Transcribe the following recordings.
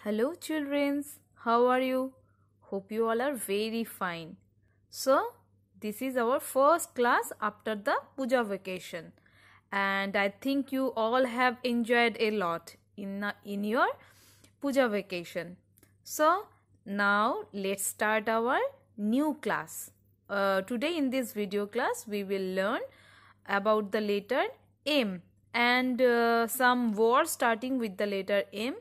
Hello children, how are you? Hope you all are very fine. So, this is our first class after the puja vacation and I think you all have enjoyed a lot in your puja vacation. So, now let's start our new class. Today in this video class we will learn about the letter M and some words starting with the letter M,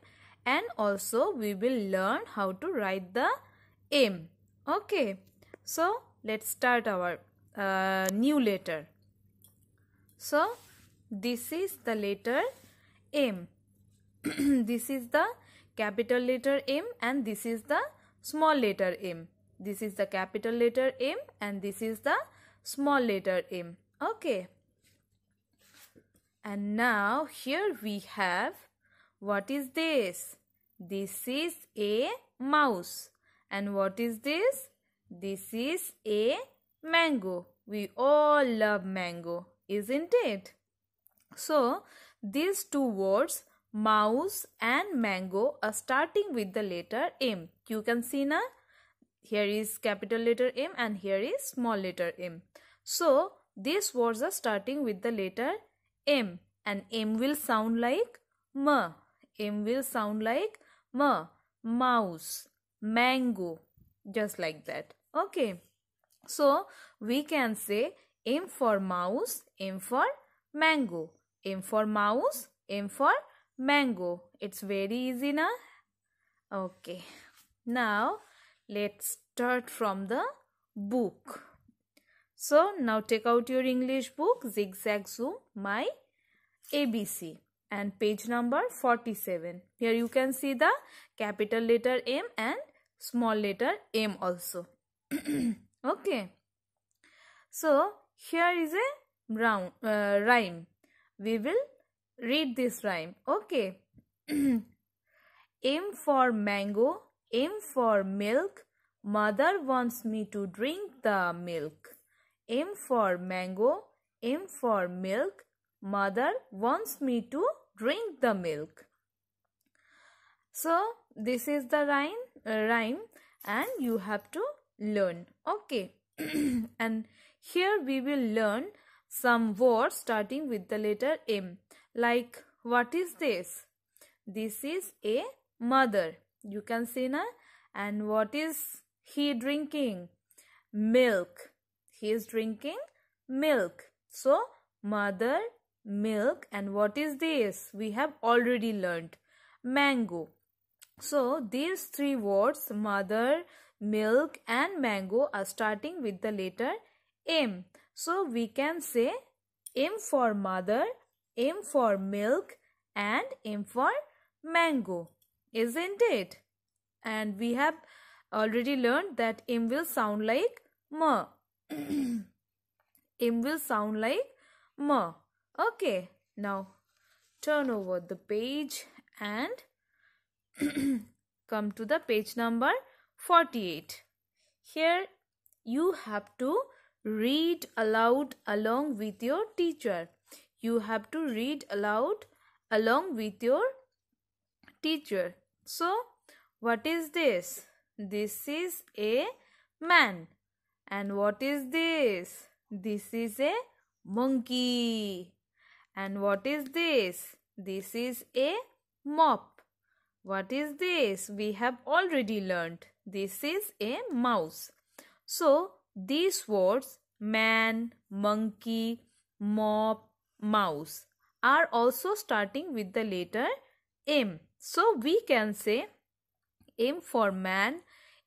and also we will learn how to write the M. Okay, so let's start our new letter. So this is the letter M. This is the capital letter M and this is the small letter M. This is the capital letter M and this is the small letter M. Okay. And now here we have, what is this? This is a mouse. And what is this? This is a mango. We all love mango, isn't it? So these two words, mouse and mango, are starting with the letter M. You can see now, here is capital letter M and here is small letter M. So these words are starting with the letter M, and M will sound like M. M will sound like M. Mouse, mango, just like that. Okay. So we can say M for mouse, M for mango. M for mouse, M for mango. It's very easy now. Okay. Now let's start from the book. So now take out your English book, Zigzag Zoom, My ABC, and page number 47. Here you can see the capital letter M and small letter M also. Okay. So here is a rhyme. We will read this rhyme. Okay. M for mango, M for milk, mother wants me to drink the milk. M for mango, M for milk, mother wants me to drink the milk. So this is the rhyme and you have to learn. Okay. And here we will learn some words starting with the letter M. Like, what is this? This is a mother. You can see now. And what is he drinking? Milk. He is drinking milk. So mother, milk, and what is this? We have already learned. Mango. So these three words, mother, milk and mango, are starting with the letter M. So we can say M for mother, M for milk and M for mango, isn't it? And we have already learned that M will sound like M. M will sound like M. Okay, now turn over the page and come to the page number 48. Here you have to read aloud along with your teacher. You have to read aloud along with your teacher. So, what is this? This is a man. And what is this? This is a monkey. And what is this? This is a mop. What is this? We have already learned. This is a mouse. So, these words, man, monkey, mop, mouse, are also starting with the letter M. So, we can say M for man,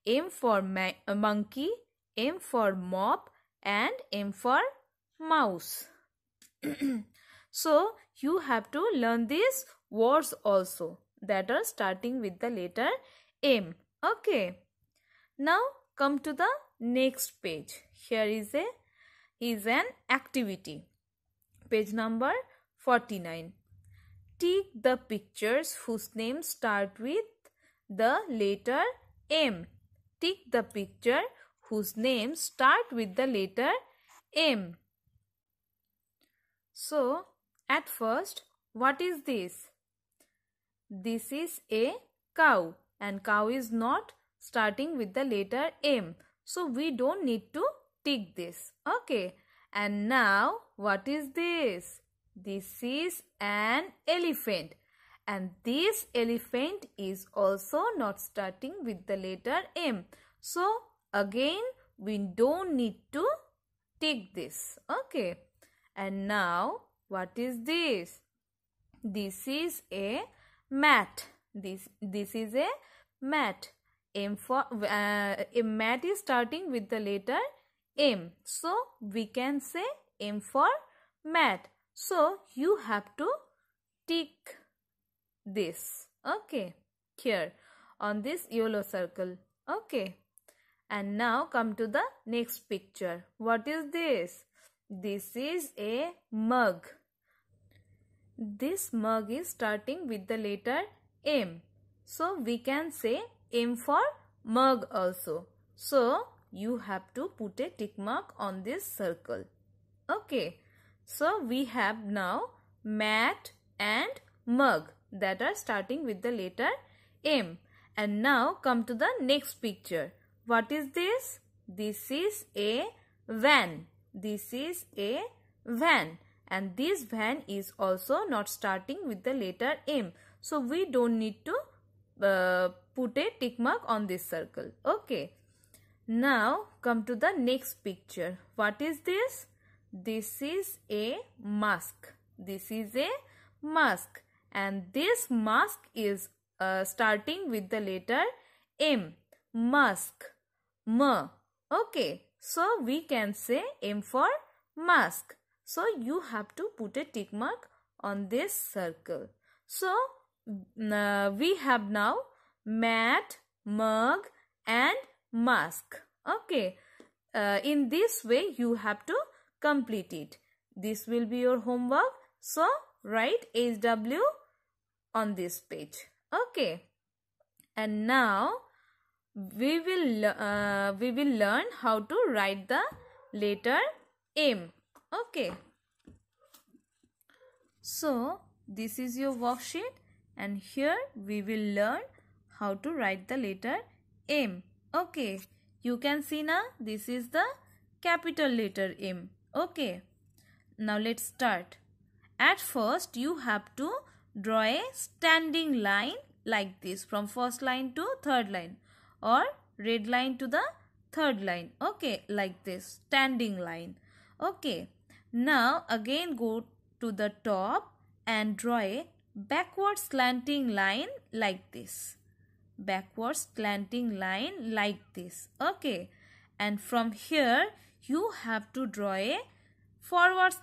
M for monkey, M for mop and M for mouse. So, you have to learn these words also that are starting with the letter M. Okay. Now come to the next page. Here is an activity. Page number 49. Tick the pictures whose names start with the letter M. Tick the picture whose names start with the letter M. So, at first, what is this? This is a cow, and cow is not starting with the letter M. So we don't need to tick this. Okay. And now what is this? This is an elephant. And this elephant is also not starting with the letter M. So again we don't need to tick this. Okay. And now what is this? This is a mat. This is a mat. A mat is starting with the letter M. So we can say M for mat. So you have to tick this. Okay. Here on this yellow circle. Okay. And now come to the next picture. What is this? This is a mug. This mug is starting with the letter M. So we can say M for mug also. So you have to put a tick mark on this circle. Okay. So we have now mat and mug that are starting with the letter M. And now come to the next picture. What is this? This is a van. This is a van. And this van is also not starting with the letter M. So we don't need to put a tick mark on this circle. Okay. Now come to the next picture. What is this? This is a mask. This is a mask. And this mask is starting with the letter M. Mask. M. Okay. So we can say M for mask. So you have to put a tick mark on this circle. So we have now mat, mug and mask. Okay. In this way you have to complete it. This will be your homework. So write HW on this page. Okay. And now we will learn how to write the letter M. Okay. So this is your worksheet, and here we will learn how to write the letter M. Okay. You can see now this is the capital letter M. Okay. Now let's start. At first you have to draw a standing line like this from first line to third line, or red line to the third line. Okay, like this standing line. Okay. Now again go to the top and draw a backward slanting line like this. Backward slanting line like this. Okay. And from here you have to draw a forward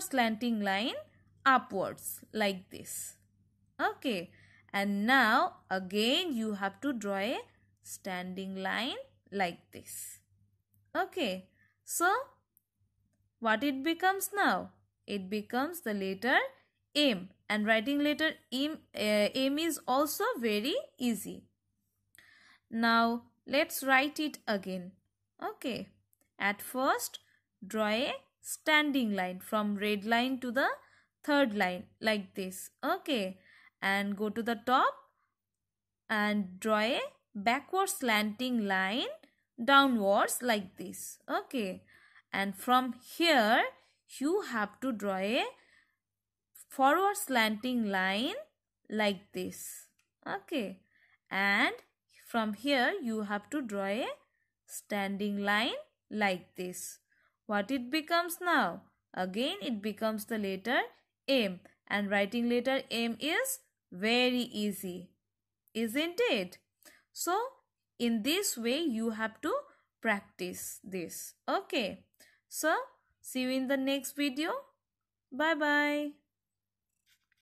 slanting line upwards like this. Okay. And now again you have to draw a standing line like this. Okay. So what it becomes now? It becomes the letter M, and writing letter M is also very easy. Now let's write it again. Okay. At first draw a standing line from red line to the third line like this. Okay. And go to the top and draw a backward slanting line downwards like this. Okay. And from here you have to draw a forward slanting line like this. Okay. And from here you have to draw a standing line like this. What it becomes now? Again it becomes the letter M, and writing letter M is very easy, isn't it? So in this way you have to practice this. Okay. So see you in the next video. Bye bye.